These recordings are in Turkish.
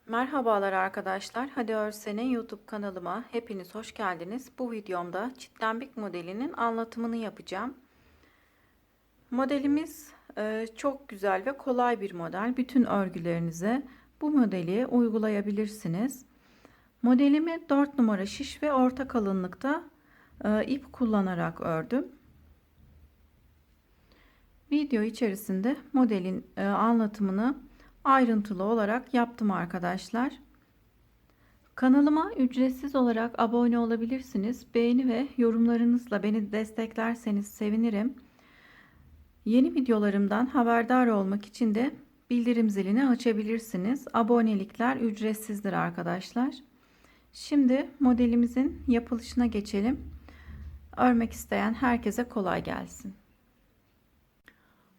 Merhabalar arkadaşlar. Hadi Örsen'in YouTube kanalıma hepiniz hoş geldiniz. Bu videomda çitlenbik modelinin anlatımını yapacağım. Modelimiz çok güzel ve kolay bir model. Bütün örgülerinize bu modeli uygulayabilirsiniz. Modelimi 4 numara şiş ve orta kalınlıkta ip kullanarak ördüm. Video içerisinde modelin anlatımını ayrıntılı olarak yaptım arkadaşlar. Kanalıma ücretsiz olarak abone olabilirsiniz. Beğeni ve yorumlarınızla beni desteklerseniz sevinirim. Yeni videolarımdan haberdar olmak için de bildirim zilini açabilirsiniz. Abonelikler ücretsizdir arkadaşlar. Şimdi modelimizin yapılışına geçelim. Örmek isteyen herkese kolay gelsin.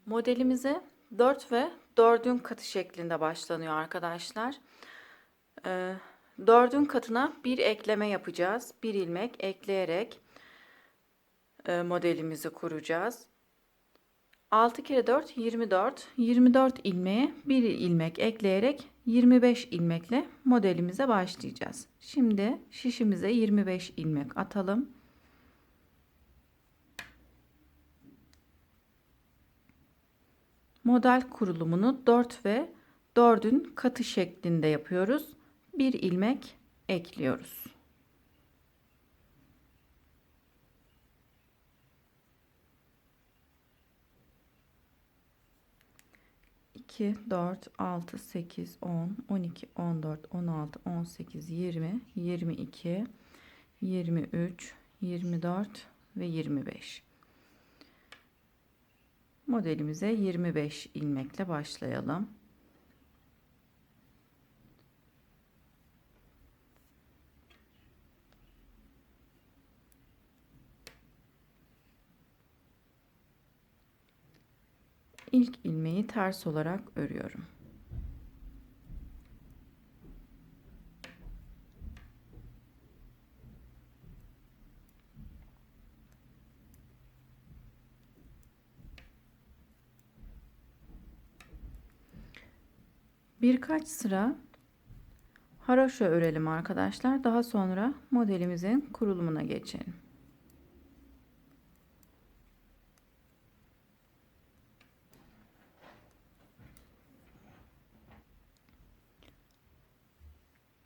Modelimize 4 ve 4'ün katı şeklinde başlanıyor arkadaşlar. 4'ün katına bir ekleme yapacağız. Bir ilmek ekleyerek modelimizi kuracağız. 6 kere 4 24. 24 ilmeğe bir ilmek ekleyerek 25 ilmekle modelimize başlayacağız. Şimdi şişimize 25 ilmek atalım. Model kurulumunu 4 ve 4'ün katı şeklinde yapıyoruz. Bir ilmek ekliyoruz. 2, 4, 6, 8, 10, 12, 14, 16, 18, 20, 22, 23, 24 ve 25. Modelimize 25 ilmekle başlayalım. İlk ilmeği ters olarak örüyorum. Birkaç sıra haroşa örelim arkadaşlar. Daha sonra modelimizin kurulumuna geçelim.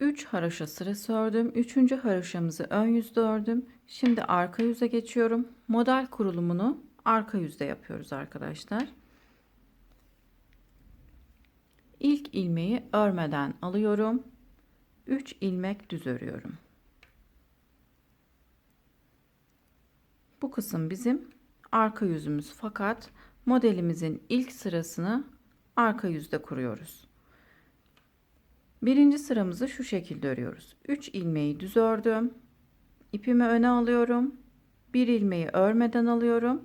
Üç haroşa sırası ördüm. Üçüncü haroşamızı ön yüzde ördüm. Şimdi arka yüze geçiyorum. Model kurulumunu arka yüzde yapıyoruz arkadaşlar. İlk ilmeği örmeden alıyorum. 3 ilmek düz örüyorum. Bu kısım bizim arka yüzümüz, fakat modelimizin ilk sırasını arka yüzde kuruyoruz. Birinci sıramızı şu şekilde örüyoruz. 3 ilmeği düz ördüm. İpimi öne alıyorum. Bir ilmeği örmeden alıyorum.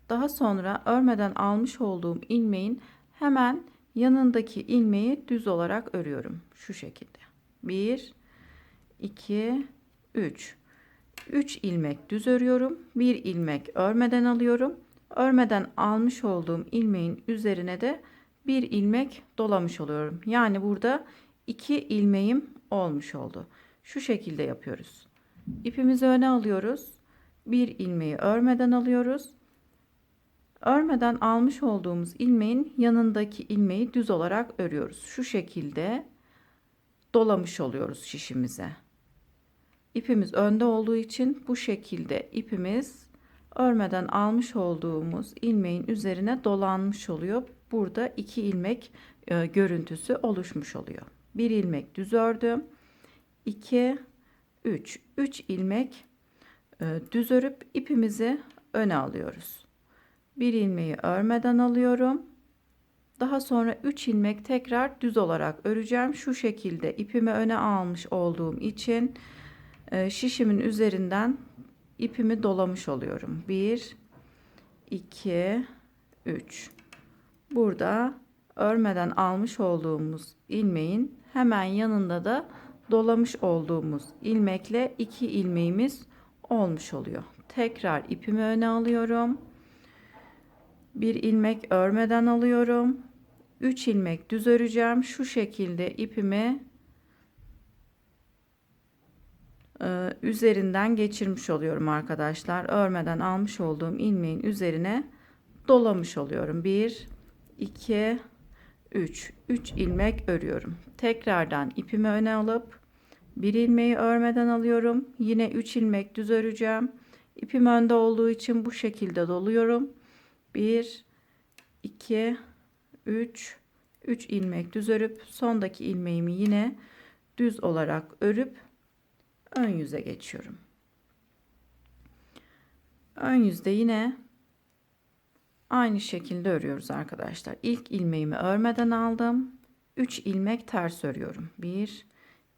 Daha sonra örmeden almış olduğum ilmeğin hemen yanındaki ilmeği düz olarak örüyorum. Şu şekilde. 1, 2, 3. 3 ilmek düz örüyorum. Bir ilmek örmeden alıyorum. Örmeden almış olduğum ilmeğin üzerine de bir ilmek dolamış oluyorum. Yani burada 2 ilmeğim olmuş oldu. Şu şekilde yapıyoruz. İpimizi öne alıyoruz. Bir ilmeği örmeden alıyoruz. Örmeden almış olduğumuz ilmeğin yanındaki ilmeği düz olarak örüyoruz. Şu şekilde dolamış oluyoruz şişimize. İpimiz önde olduğu için bu şekilde ipimiz örmeden almış olduğumuz ilmeğin üzerine dolanmış oluyor. Burada 2 ilmek görüntüsü oluşmuş oluyor. Bir ilmek düz ördüm. 2, 3. 3 ilmek düz örüp ipimizi öne alıyoruz. Bir ilmeği örmeden alıyorum. Daha sonra 3 ilmek tekrar düz olarak öreceğim. Şu şekilde ipimi öne almış olduğum için şişimin üzerinden ipimi dolamış oluyorum. 1, 2, 3. Burada örmeden almış olduğumuz ilmeğin hemen yanında da dolamış olduğumuz ilmekle 2 ilmeğimiz olmuş oluyor. Tekrar ipimi öne alıyorum. Bir ilmek örmeden alıyorum. 3 ilmek düz öreceğim. Şu şekilde ipimi üzerinden geçirmiş oluyorum arkadaşlar. Örmeden almış olduğum ilmeğin üzerine dolamış oluyorum. 1 2 3 ilmek örüyorum. Tekrardan ipimi öne alıp bir ilmeği örmeden alıyorum. Yine 3 ilmek düz öreceğim. İpim önde olduğu için bu şekilde doluyorum. 1 2 3 ilmek düz örüp sondaki ilmeğimi yine düz olarak örüp ön yüze geçiyorum. Ön yüzde yine aynı şekilde örüyoruz arkadaşlar. İlk ilmeğimi örmeden aldım. 3 ilmek ters örüyorum. 1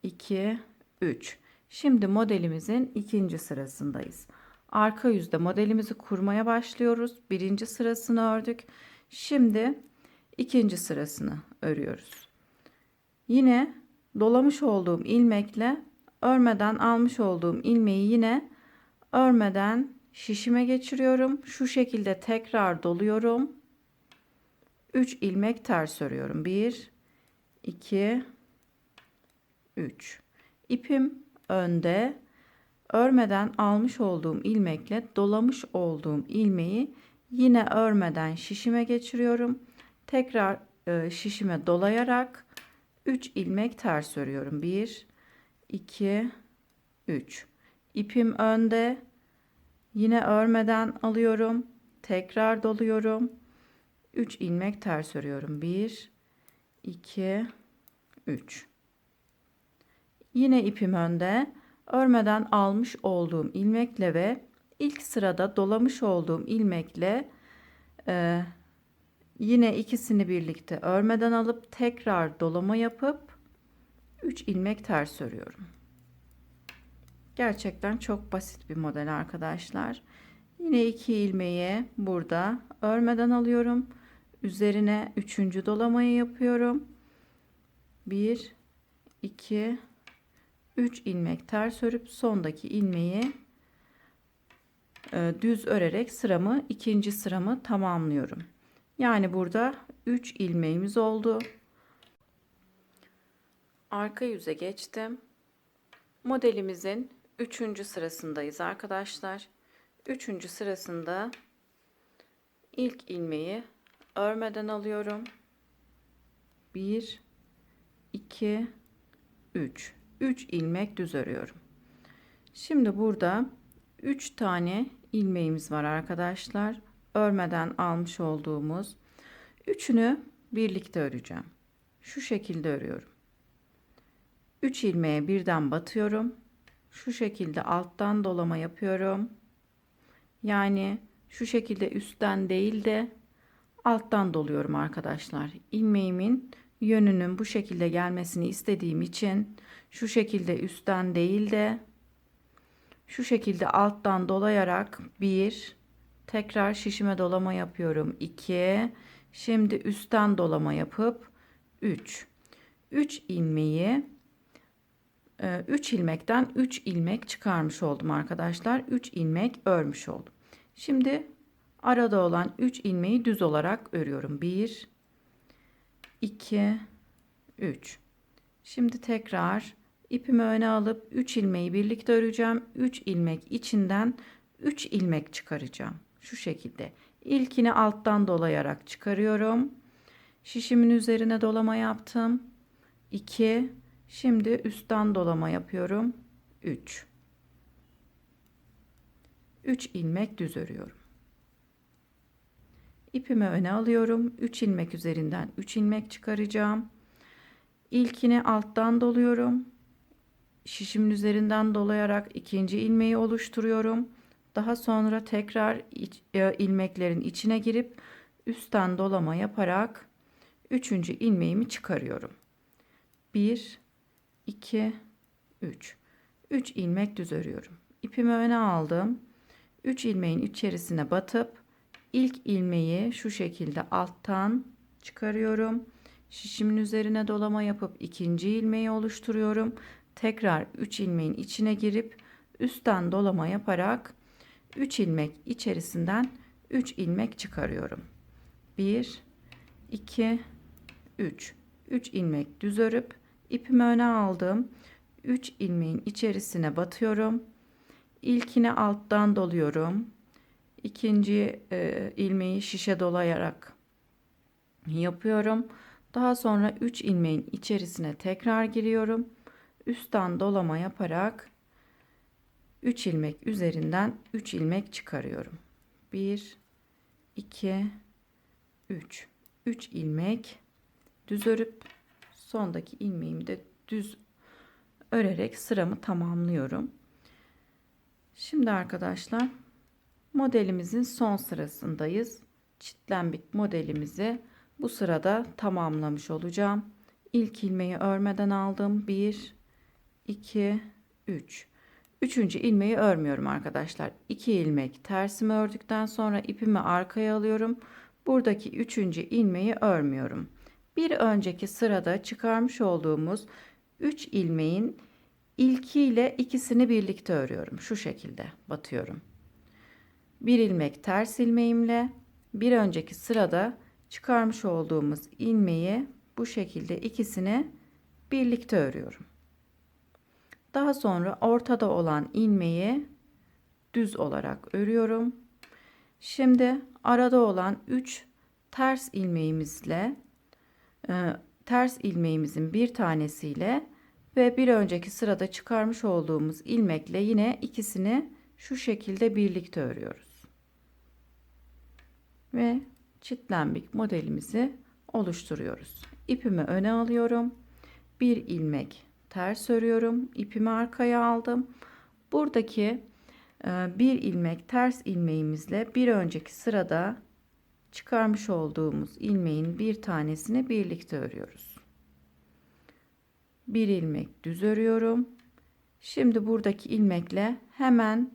2 3. Şimdi modelimizin ikinci sırasındayız. Arka yüzde modelimizi kurmaya başlıyoruz. Birinci sırasını ördük. Şimdi ikinci sırasını örüyoruz. Yine dolamış olduğum ilmekle örmeden almış olduğum ilmeği yine örmeden şişime geçiriyorum. Şu şekilde tekrar doluyorum. 3 ilmek ters örüyorum. 1 2 3. İpim önde. Örmeden almış olduğum ilmekle dolamış olduğum ilmeği yine örmeden şişime geçiriyorum. Tekrar şişime dolayarak 3 ilmek ters örüyorum. 1 2 3. İpim önde. Yine örmeden alıyorum. Tekrar doluyorum. 3 ilmek ters örüyorum. 1 2 3. Yine ipim önde. Örmeden almış olduğum ilmekle ve ilk sırada dolamış olduğum ilmekle yine ikisini birlikte örmeden alıp tekrar dolama yapıp 3 ilmek ters örüyorum. Gerçekten çok basit bir model arkadaşlar. Yine 2 ilmeği burada örmeden alıyorum. Üzerine 3. dolamayı yapıyorum. 1 2 3 ilmek ters örüp sondaki ilmeği düz örerek ikinci sıramı tamamlıyorum. Yani burada 3 ilmeğimiz oldu. Arka yüze geçtim. Modelimizin 3. sırasındayız arkadaşlar. 3. sırasında ilk ilmeği örmeden alıyorum. 1 2 3 ilmek düz örüyorum. Şimdi burada 3 tane ilmeğimiz var arkadaşlar. Örmeden almış olduğumuz. Üçünü birlikte öreceğim. Şu şekilde örüyorum. 3 ilmeğe birden batıyorum. Şu şekilde alttan dolama yapıyorum. Yani şu şekilde üstten değil de alttan doluyorum arkadaşlar. İlmeğimin yönünün bu şekilde gelmesini istediğim için şu şekilde üstten değil de şu şekilde alttan dolayarak tekrar şişime dolama yapıyorum. 2, şimdi üstten dolama yapıp 3 ilmeği 3 ilmekten 3 ilmek çıkarmış oldum arkadaşlar. 3 ilmek örmüş oldum. Şimdi arada olan 3 ilmeği düz olarak örüyorum. 1 2 3. Şimdi tekrar ipimi öne alıp 3 ilmeği birlikte öreceğim. 3 ilmek içinden 3 ilmek çıkaracağım. Şu şekilde. İlkini alttan dolayarak çıkarıyorum. Şişimin üzerine dolama yaptım. 2. Şimdi üstten dolama yapıyorum. 3 ilmek düz örüyorum. İpimi öne alıyorum. 3 ilmek üzerinden 3 ilmek çıkaracağım. İlkini alttan doluyorum. Şişimin üzerinden dolayarak ikinci ilmeği oluşturuyorum. Daha sonra tekrar ilmeklerin içine girip üstten dolama yaparak üçüncü ilmeğimi çıkarıyorum. 1 2 3 ilmek düz örüyorum. İpimi öne aldım. 3 ilmeğin içerisine batıp ilk ilmeği şu şekilde alttan çıkarıyorum. Şişimin üzerine dolama yapıp ikinci ilmeği oluşturuyorum. Tekrar 3 ilmeğin içine girip üstten dolama yaparak 3 ilmek içerisinden 3 ilmek çıkarıyorum. 1 2 3 ilmek düz örüp ipimi öne aldım. 3 ilmeğin içerisine batıyorum. İlkini alttan doluyorum. İkinci ilmeği şişe dolayarak yapıyorum. Daha sonra 3 ilmeğin içerisine tekrar giriyorum. Üstten dolama yaparak 3 ilmek üzerinden 3 ilmek çıkarıyorum. 1 2 3 3 ilmek düz örüp sondaki ilmeğimi de düz örerek sıramı tamamlıyorum. Şimdi arkadaşlar modelimizin son sırasındayız. Çitlenbik modelimizi bu sırada tamamlamış olacağım. İlk ilmeği örmeden aldım. 1 2 3. Üçüncü ilmeği örmüyorum arkadaşlar. 2 ilmek tersimi ördükten sonra ipimi arkaya alıyorum. Buradaki üçüncü ilmeği örmüyorum. Bir önceki sırada çıkarmış olduğumuz 3 ilmeğin ilkiyle ikisini birlikte örüyorum. Şu şekilde batıyorum. Bir ilmek ters ilmeğimle bir önceki sırada çıkarmış olduğumuz ilmeği bu şekilde ikisini birlikte örüyorum. Daha sonra ortada olan ilmeği düz olarak örüyorum. Şimdi arada olan 3 ters ilmeğimizle ters ilmeğimizin bir tanesiyle ve bir önceki sırada çıkarmış olduğumuz ilmekle yine ikisini şu şekilde birlikte örüyoruz. Ve çitlenbik modelimizi oluşturuyoruz. İpimi öne alıyorum. Bir ilmek ters örüyorum. İpimi arkaya aldım. Buradaki bir ilmek ters ilmeğimizle bir önceki sırada çıkarmış olduğumuz ilmeğin bir tanesini birlikte örüyoruz. Bir ilmek düz örüyorum. Şimdi buradaki ilmekle hemen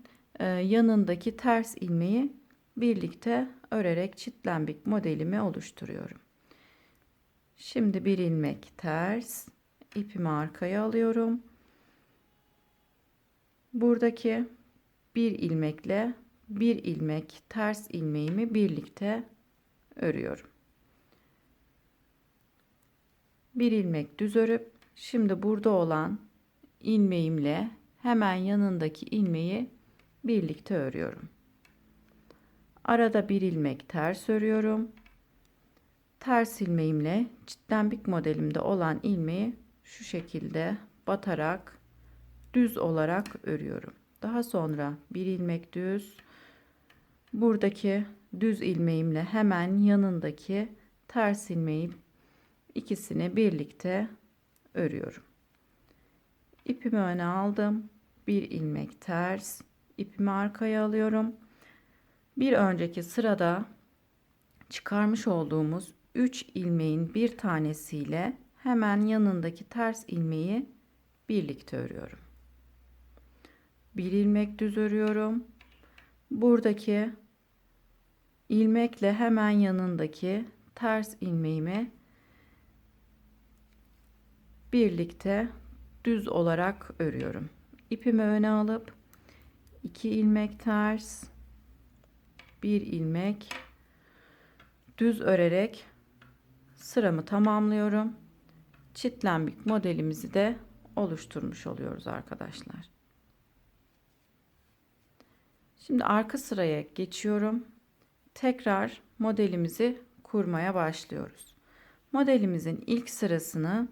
yanındaki ters ilmeği birlikte örerek çitlenbik modelimi oluşturuyorum. Şimdi bir ilmek ters, ipimi arkaya alıyorum. Buradaki bir ilmekle bir ilmek ters ilmeğimi birlikte örüyorum. Bir ilmek düz örüp şimdi burada olan ilmeğimle hemen yanındaki ilmeği birlikte örüyorum. Arada bir ilmek ters örüyorum. Ters ilmeğimle çitlenbik modelimde olan ilmeği şu şekilde batarak düz olarak örüyorum. Daha sonra bir ilmek düz, buradaki düz ilmeğimle hemen yanındaki ters ilmeği ikisini birlikte örüyorum. İpimi öne aldım. Bir ilmek ters, ipimi arkaya alıyorum. Bir önceki sırada çıkarmış olduğumuz 3 ilmeğin bir tanesiyle hemen yanındaki ters ilmeği birlikte örüyorum. Bir ilmek düz örüyorum. Buradaki ilmekle hemen yanındaki ters ilmeğimi birlikte düz olarak örüyorum. İpimi öne alıp 2 ilmek ters, bir ilmek düz örerek sıramı tamamlıyorum. Çitlenbik modelimizi de oluşturmuş oluyoruz arkadaşlar. Şimdi arka sıraya geçiyorum. Tekrar modelimizi kurmaya başlıyoruz. Modelimizin ilk sırasını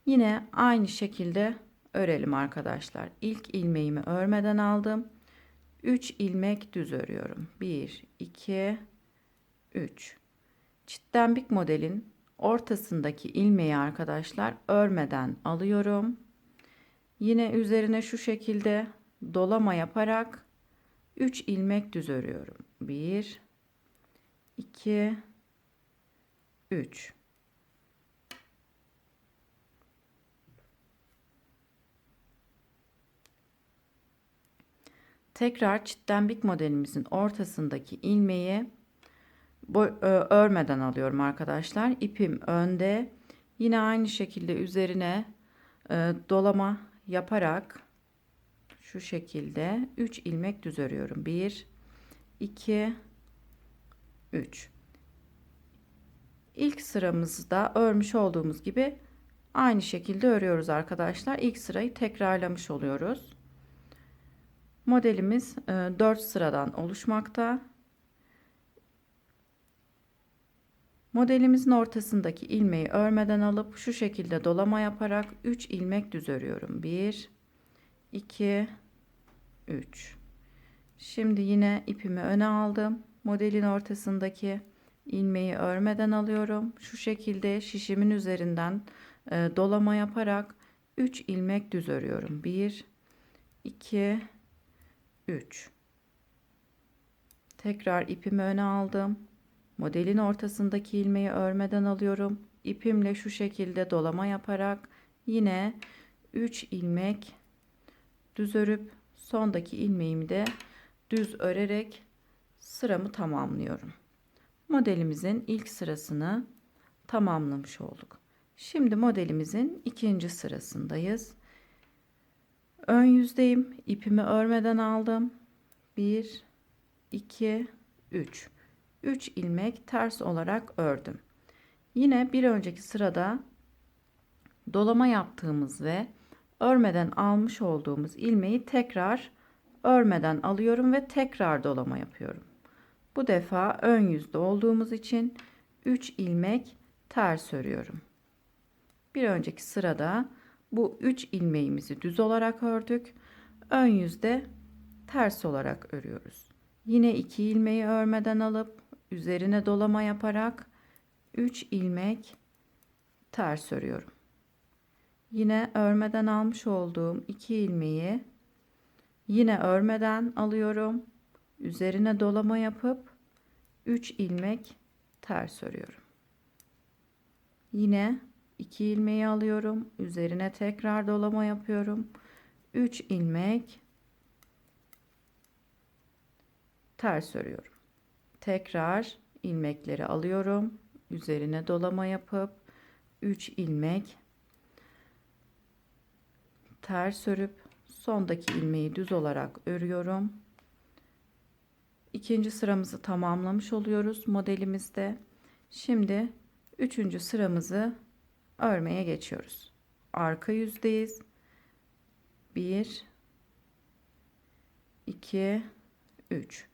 yine aynı şekilde örelim arkadaşlar. İlk ilmeğimi örmeden aldım. 3 ilmek düz örüyorum. 1 2 3. Çitlenbik modelin ortasındaki ilmeği arkadaşlar örmeden alıyorum. Yine üzerine şu şekilde dolama yaparak 3 ilmek düz örüyorum. 1 2 3. Tekrar çitlenbik modelimizin ortasındaki ilmeği örmeden alıyorum arkadaşlar. İpim önde. Yine aynı şekilde üzerine dolama yaparak şu şekilde 3 ilmek düz örüyorum. 1 2 3. İlk sıramızda örmüş olduğumuz gibi Aynı şekilde örüyoruz arkadaşlar. İlk sırayı tekrarlamış oluyoruz. Modelimiz 4 sıradan oluşmakta. Modelimizin ortasındaki ilmeği örmeden alıp şu şekilde dolama yaparak 3 ilmek düz örüyorum. 1, 2, 3. Şimdi yine ipimi öne aldım. Modelin ortasındaki ilmeği örmeden alıyorum. Şu şekilde şişimin üzerinden dolama yaparak 3 ilmek düz örüyorum. 1, 2, 3. Tekrar ipimi öne aldım. Modelin ortasındaki ilmeği örmeden alıyorum. İpimle şu şekilde dolama yaparak yine 3 ilmek düz örüp sondaki ilmeğimi de düz örerek sıramı tamamlıyorum. Modelimizin ilk sırasını tamamlamış olduk. Şimdi modelimizin ikinci sırasındayız. Ön yüzdeyim. İpimi örmeden aldım. 1, 2, 3. 3 ilmek ters olarak ördüm. Yine bir önceki sırada dolama yaptığımız ve örmeden almış olduğumuz ilmeği tekrar örmeden alıyorum ve tekrar dolama yapıyorum. Bu defa ön yüzde olduğumuz için 3 ilmek ters örüyorum. Bir önceki sırada bu 3 ilmeğimizi düz olarak ördük. Ön yüzde ters olarak örüyoruz. Yine 2 ilmeği örmeden alıp üzerine dolama yaparak 3 ilmek ters örüyorum. Yine örmeden almış olduğum 2 ilmeği yine örmeden alıyorum. Üzerine dolama yapıp 3 ilmek ters örüyorum. Yine 2 ilmeği alıyorum. Üzerine tekrar dolama yapıyorum. 3 ilmek ters örüyorum. Tekrar ilmekleri alıyorum. Üzerine dolama yapıp 3 ilmek ters örüp sondaki ilmeği düz olarak örüyorum. İkinci sıramızı tamamlamış oluyoruz modelimizde. Şimdi üçüncü sıramızı örmeye geçiyoruz. Arka yüzdeyiz. 1, 2, 3.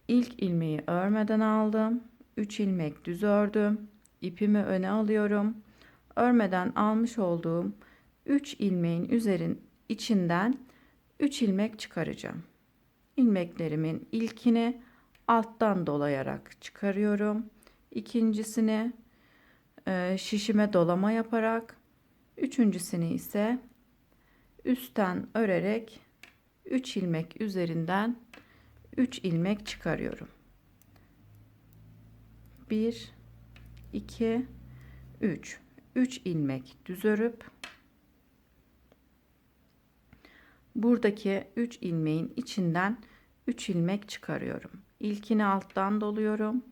İlk ilmeği örmeden aldım. 3 ilmek düz ördüm. İpimi öne alıyorum. Örmeden almış olduğum 3 ilmeğin içinden 3 ilmek çıkaracağım. İlmeklerimin ilkini alttan dolayarak çıkarıyorum. İkincisini şişime dolama yaparak, üçüncüsünü ise üstten örerek 3 ilmek üzerinden 3 ilmek çıkarıyorum. 1, 2, 3. 3 ilmek düz örüp buradaki 3 ilmeğin içinden 3 ilmek çıkarıyorum. İlkini alttan doluyorum.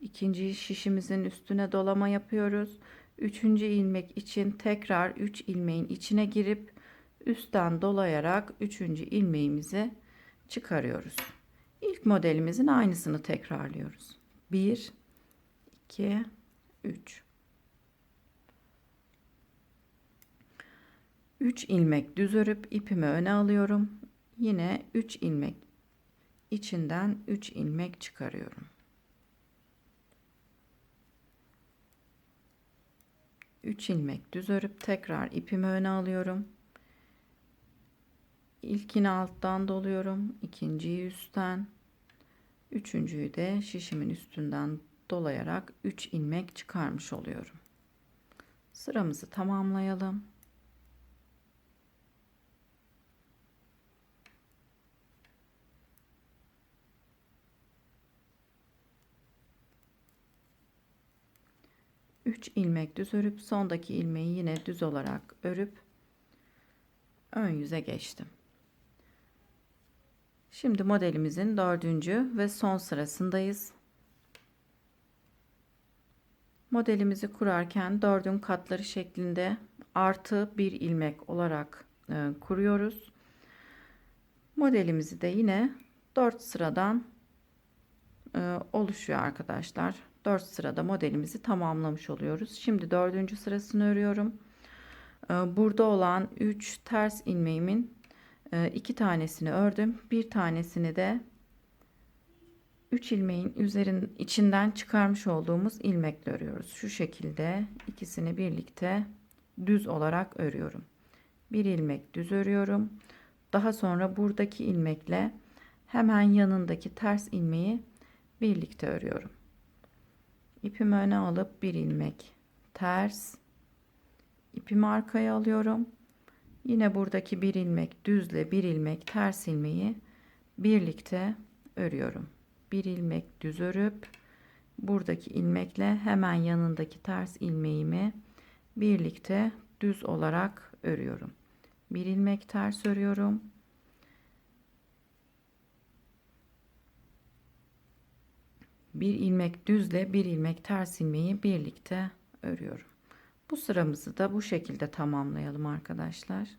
İkinci şişimizin üstüne dolama yapıyoruz. Üçüncü ilmek için tekrar 3 ilmeğin içine girip üstten dolayarak üçüncü ilmeğimizi çıkarıyoruz. İlk modelimizin aynısını tekrarlıyoruz. 1, 2, 3. 3 ilmek düz örüp ipimi öne alıyorum. Yine 3 ilmek içinden 3 ilmek çıkarıyorum. 3 ilmek düz örüp tekrar ipimi öne alıyorum. İlkini alttan doluyorum, ikinciyi üstten, üçüncüyü de şişimin üstünden dolayarak 3 ilmek çıkarmış oluyorum. Sıramızı tamamlayalım. Üç ilmek düz örüp sondaki ilmeği yine düz olarak örüp ön yüze geçtim. Şimdi modelimizin dördüncü ve son sırasındayız. Modelimizi kurarken 4'ün katları şeklinde artı bir ilmek olarak kuruyoruz. Modelimizi de yine 4 sıradan oluşuyor arkadaşlar. 4 sırada modelimizi tamamlamış oluyoruz. Şimdi 4. sırasını örüyorum. Burada olan 3 ters ilmeğimin 2 tanesini ördüm. Bir tanesini de 3 ilmeğin içinden çıkarmış olduğumuz ilmekle örüyoruz. Şu şekilde ikisini birlikte düz olarak örüyorum. Bir ilmek düz örüyorum. Daha sonra buradaki ilmekle hemen yanındaki ters ilmeği birlikte örüyorum. İpimi öne alıp bir ilmek ters, ipimi arkaya alıyorum. Yine buradaki bir ilmek düzle bir ilmek ters ilmeği birlikte örüyorum. Bir ilmek düz örüp buradaki ilmekle hemen yanındaki ters ilmeğimi birlikte düz olarak örüyorum. Bir ilmek ters örüyorum. Bir ilmek düzle bir ilmek ters ilmeği birlikte örüyorum. Bu sıramızı da bu şekilde tamamlayalım arkadaşlar.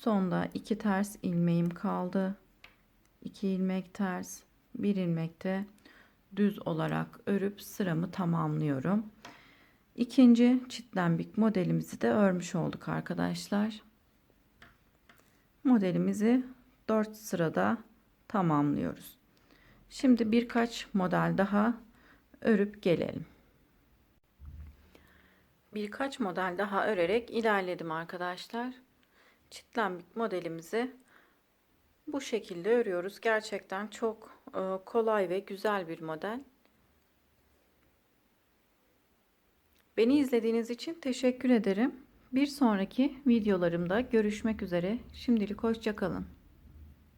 Sonda 2 ters ilmeğim kaldı. 2 ilmek ters, 1 ilmek de düz olarak örüp sıramı tamamlıyorum. İkinci çitlembik modelimizi de örmüş olduk arkadaşlar. Modelimizi 4 sırada tamamlıyoruz. Şimdi birkaç model daha örüp gelelim. Birkaç model daha örerek ilerledim arkadaşlar. Çitlembik modelimizi bu şekilde örüyoruz. Gerçekten çok kolay ve güzel bir model. Beni izlediğiniz için teşekkür ederim. Bir sonraki videolarımda görüşmek üzere. Şimdilik hoşça kalın.